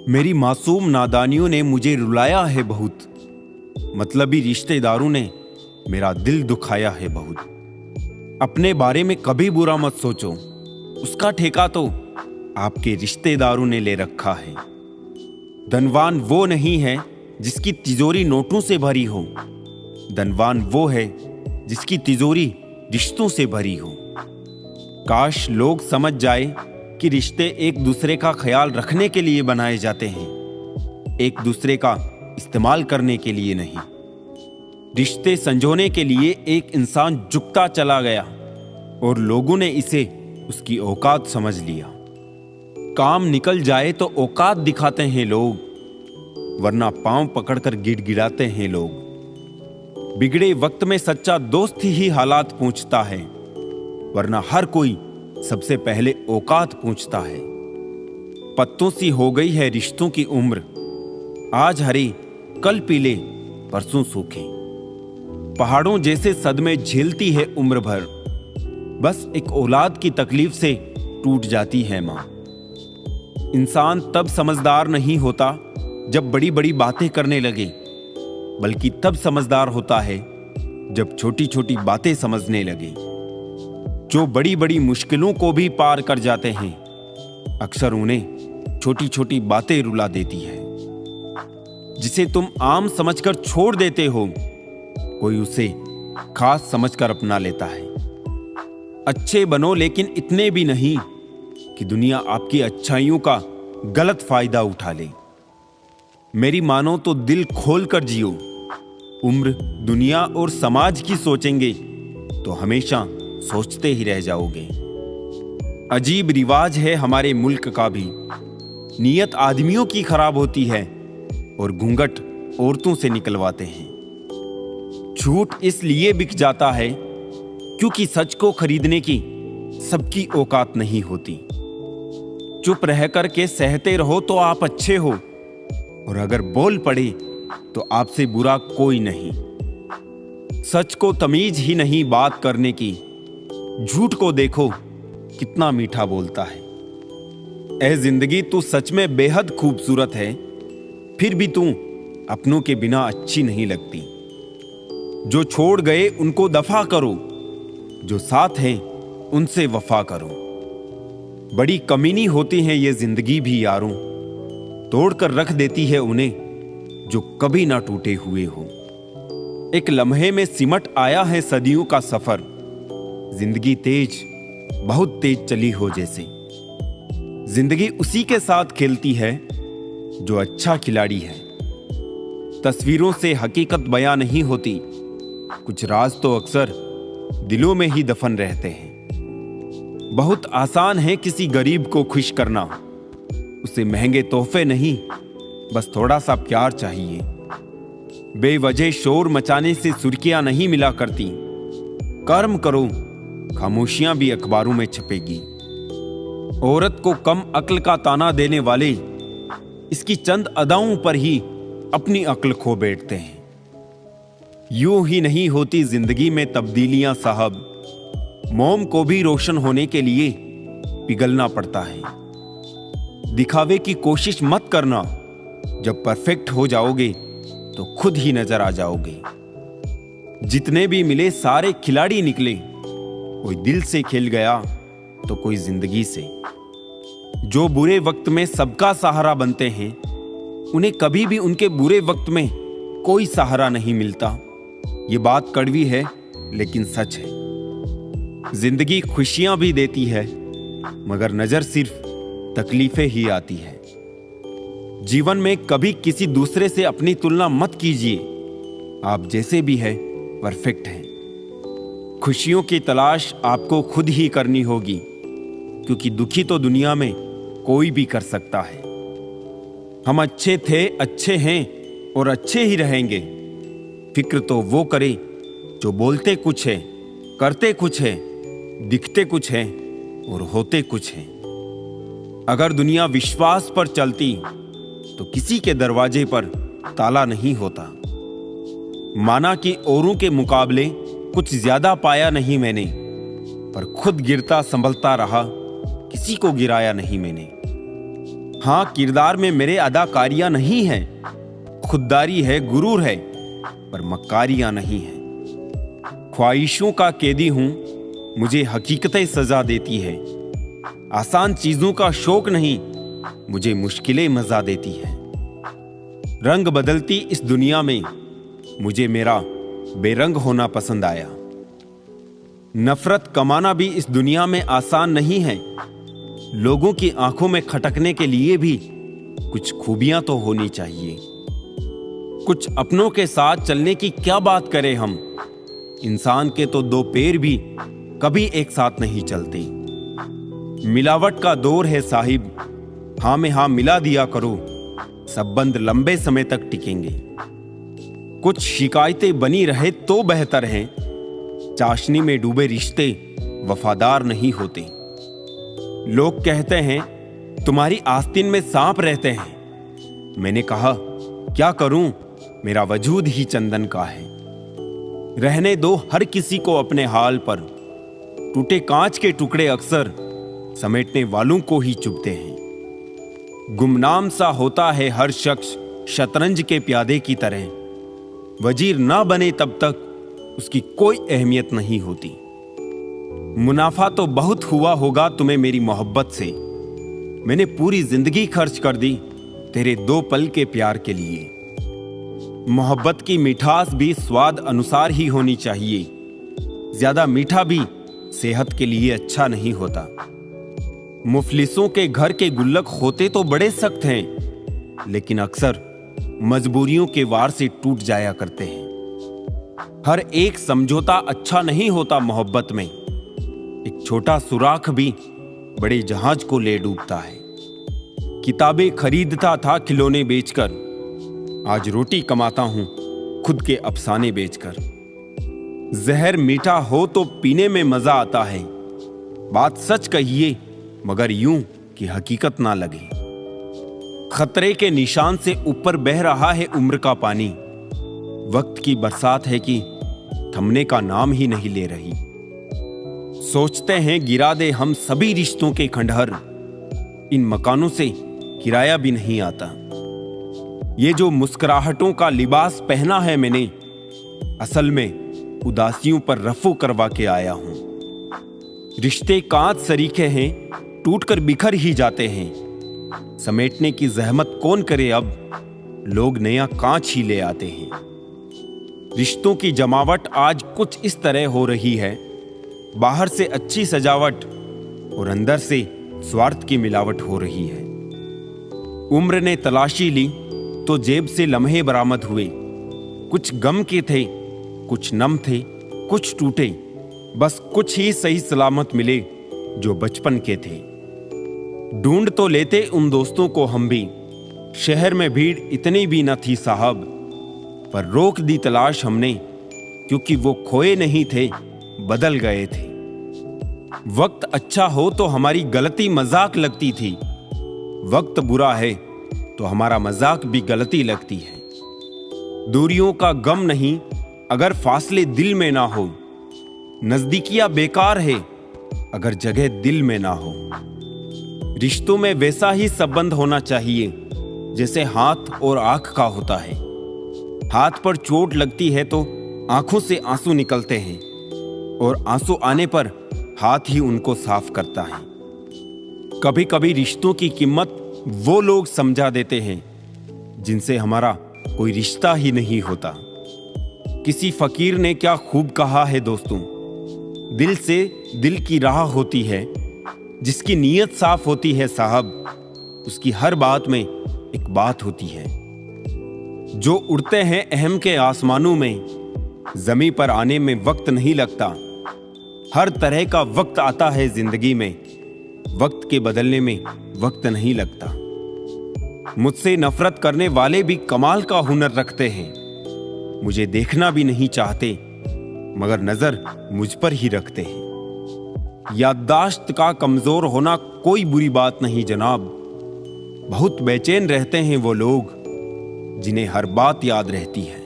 मेरी मासूम नादानियों ने मुझे रुलाया है बहुत। मतलबी रिश्तेदारों ने मेरा दिल दुखाया है बहुत। अपने बारे में कभी बुरा मत सोचो, उसका ठेका तो आपके रिश्तेदारों ने ले रखा है। धनवान वो नहीं है जिसकी तिजोरी नोटों से भरी हो, धनवान वो है जिसकी तिजोरी रिश्तों से भरी हो। काश लोग समझ जाए कि रिश्ते एक दूसरे का ख्याल रखने के लिए बनाए जाते हैं, एक दूसरे का इस्तेमाल करने के लिए नहीं। रिश्ते संजोने के लिए एक इंसान झुकता चला गया और लोगों ने इसे उसकी औकात समझ लिया। काम निकल जाए तो औकात दिखाते हैं लोग, वरना पांव पकड़कर गिड़गिड़ाते हैं लोग। बिगड़े वक्त में सच्चा दोस्त ही हालात पूछता है, वरना हर कोई सबसे पहले औकात पूछता है। पत्तों सी हो गई है रिश्तों की उम्र, आज हरे कल पीले परसों सूखे। पहाड़ों जैसे सदमे झेलती है उम्र भर, बस एक औलाद की तकलीफ से टूट जाती है मां। इंसान तब समझदार नहीं होता जब बड़ी बड़ी बातें करने लगे, बल्कि तब समझदार होता है जब छोटी छोटी बातें समझने लगे। जो बड़ी बड़ी मुश्किलों को भी पार कर जाते हैं, अक्सर उन्हें छोटी छोटी बातें रुला देती है। जिसे तुम आम समझकर छोड़ देते हो, कोई उसे खास समझकर अपना लेता है। अच्छे बनो, लेकिन इतने भी नहीं कि दुनिया आपकी अच्छाइयों का गलत फायदा उठा ले। मेरी मानो तो दिल खोलकर जियो। उम्र, दुनिया और समाज की सोचेंगे तो हमेशा सोचते ही रह जाओगे। अजीब रिवाज है हमारे मुल्क का भी, नीयत आदमियों की खराब होती है और घूंघट औरतों से निकलवाते हैं। झूठ इसलिए बिक जाता है क्योंकि सच को खरीदने की सबकी औकात नहीं होती। चुप रह कर के सहते रहो तो आप अच्छे हो, और अगर बोल पड़े तो आपसे बुरा कोई नहीं। सच को तमीज ही नहीं बात करने की, झूठ को देखो कितना मीठा बोलता है। ऐ जिंदगी तू सच में बेहद खूबसूरत है, फिर भी तू अपनों के बिना अच्छी नहीं लगती। जो छोड़ गए उनको दफा करो, जो साथ हैं उनसे वफा करो। बड़ी कमीनी होती है ये जिंदगी भी यारों, तोड़कर रख देती है उन्हें जो कभी ना टूटे हुए हो। एक लम्हे में सिमट आया है सदियों का सफर, जिंदगी तेज, बहुत तेज चली हो जैसे। जिंदगी उसी के साथ खेलती है जो अच्छा खिलाड़ी है। तस्वीरों से हकीकत बयां नहीं होती, कुछ राज तो अक्सर दिलों में ही दफन रहते हैं। बहुत आसान है किसी गरीब को खुश करना, उसे महंगे तोहफे नहीं, बस थोड़ा सा प्यार चाहिए। बेवजह शोर मचाने से सुर्खियां नहीं मिला करती, कर्म करो, खामोशियां भी अखबारों में छपेगी। औरत को कम अक्ल का ताना देने वाले इसकी चंद अदाओं पर ही अपनी अक्ल खो बैठते हैं। यूं ही नहीं होती जिंदगी में तब्दीलियां साहब, मोम को भी रोशन होने के लिए पिघलना पड़ता है। दिखावे की कोशिश मत करना, जब परफेक्ट हो जाओगे तो खुद ही नजर आ जाओगे। जितने भी मिले सारे खिलाड़ी निकले, कोई दिल से खेल गया तो कोई जिंदगी से। जो बुरे वक्त में सबका सहारा बनते हैं, उन्हें कभी भी उनके बुरे वक्त में कोई सहारा नहीं मिलता। ये बात कड़वी है लेकिन सच है। जिंदगी खुशियां भी देती है, मगर नजर सिर्फ तकलीफें ही आती है। जीवन में कभी किसी दूसरे से अपनी तुलना मत कीजिए, आप जैसे भी हैं परफेक्ट हैं। खुशियों की तलाश आपको खुद ही करनी होगी, क्योंकि दुखी तो दुनिया में कोई भी कर सकता है। हम अच्छे थे, अच्छे हैं और अच्छे ही रहेंगे। फिक्र तो वो करे जो बोलते कुछ है, करते कुछ है, दिखते कुछ है और होते कुछ है। अगर दुनिया विश्वास पर चलती तो किसी के दरवाजे पर ताला नहीं होता। माना कि औरों के मुकाबले कुछ ज्यादा पाया नहीं मैंने, पर खुद गिरता संभलता रहा, किसी को गिराया नहीं मैंने। हाँ, किरदार में मेरे अदाकारियां नहीं है, खुददारी है, गुरूर है, पर मक्कारियां नहीं है। ख्वाहिशों का कैदी हूं, मुझे हकीकतें सजा देती है। आसान चीजों का शौक नहीं, मुझे मुश्किलें मजा देती है। रंग बदलती इस दुनिया में मुझे मेरा बेरंग होना पसंद आया। नफरत कमाना भी इस दुनिया में आसान नहीं है। लोगों की आंखों में खटकने के लिए भी कुछ खूबियां तो होनी चाहिए। कुछ अपनों के साथ चलने की क्या बात करें हम, इंसान के तो दो पैर भी कभी एक साथ नहीं चलते। मिलावट का दौर है साहिब, हाँ में हाँ मिला दिया करो, संबंध लंबे समय तक टिकेंगे। कुछ शिकायतें बनी रहे तो बेहतर हैं, चाशनी में डूबे रिश्ते वफादार नहीं होते। लोग कहते हैं तुम्हारी आस्तीन में सांप रहते हैं। मैंने कहा क्या करूं, मेरा वजूद ही चंदन का है। रहने दो हर किसी को अपने हाल पर, टूटे कांच के टुकड़े अक्सर समेटने वालों को ही चुभते हैं। गुमनाम सा होता है हर शख्स शतरंज के प्यादे की तरह, वजीर ना बने तब तक उसकी कोई अहमियत नहीं होती। मुनाफा तो बहुत हुआ होगा तुम्हें मेरी मोहब्बत से, मैंने पूरी जिंदगी खर्च कर दी तेरे 2 पल के प्यार के लिए। मोहब्बत की मिठास भी स्वाद अनुसार ही होनी चाहिए, ज्यादा मीठा भी सेहत के लिए अच्छा नहीं होता। मुफलिसों के घर के गुल्लक होते तो बड़े सख्त हैं, लेकिन अक्सर मजबूरियों के वार से टूट जाया करते हैं। हर एक समझौता अच्छा नहीं होता मोहब्बत में, एक छोटा सुराख भी बड़े जहाज को ले डूबता है। किताबें खरीदता था खिलौने बेचकर, आज रोटी कमाता हूं खुद के अफसाने बेचकर। जहर मीठा हो तो पीने में मजा आता है, बात सच कहिए मगर यूं कि हकीकत ना लगे। खतरे के निशान से ऊपर बह रहा है उम्र का पानी, वक्त की बरसात है कि थमने का नाम ही नहीं ले रही। सोचते हैं गिरा दे हम सभी रिश्तों के खंडहर, इन मकानों से किराया भी नहीं आता। ये जो मुस्कुराहटों का लिबास पहना है मैंने, असल में उदासियों पर रफू करवा के आया हूं। रिश्ते कांच सरीखे हैं, टूटकर बिखर ही जाते हैं। समेटने की जहमत कौन करे अब, लोग नया कांच ही ले आते हैं। रिश्तों की जमावट आज कुछ इस तरह हो रही है, बाहर से अच्छी सजावट और अंदर से स्वार्थ की मिलावट हो रही है। उम्र ने तलाशी ली तो जेब से लम्हे बरामद हुए, कुछ गम के थे, कुछ नम थे, कुछ टूटे, बस कुछ ही सही सलामत मिले जो बचपन के थे। ढूंढ तो लेते उन दोस्तों को हम भी, शहर में भीड़ इतनी भी न थी साहब, पर रोक दी तलाश हमने क्योंकि वो खोए नहीं थे, बदल गए थे। वक्त अच्छा हो तो हमारी गलती मजाक लगती थी, वक्त बुरा है तो हमारा मजाक भी गलती लगती है। दूरियों का गम नहीं अगर फासले दिल में ना हो, नजदीकियां बेकार है अगर जगह दिल में ना हो। रिश्तों में वैसा ही संबंध होना चाहिए जैसे हाथ और आंख का होता है। हाथ पर चोट लगती है तो आंखों से आंसू निकलते हैं और आंसू आने पर हाथ ही उनको साफ करता है। कभी कभी रिश्तों की कीमत वो लोग समझा देते हैं जिनसे हमारा कोई रिश्ता ही नहीं होता। किसी फकीर ने क्या खूब कहा है दोस्तों, दिल से दिल की राह होती है, जिसकी नीयत साफ होती है साहब, उसकी हर बात में एक बात होती है। जो उड़ते हैं अहम के आसमानों में, जमीन पर आने में वक्त नहीं लगता। हर तरह का वक्त आता है जिंदगी में, वक्त के बदलने में वक्त नहीं लगता। मुझसे नफरत करने वाले भी कमाल का हुनर रखते हैं, मुझे देखना भी नहीं चाहते मगर नजर मुझ पर ही रखते हैं। याददाश्त का कमजोर होना कोई बुरी बात नहीं जनाब, बहुत बेचैन रहते हैं वो लोग जिन्हें हर बात याद रहती है।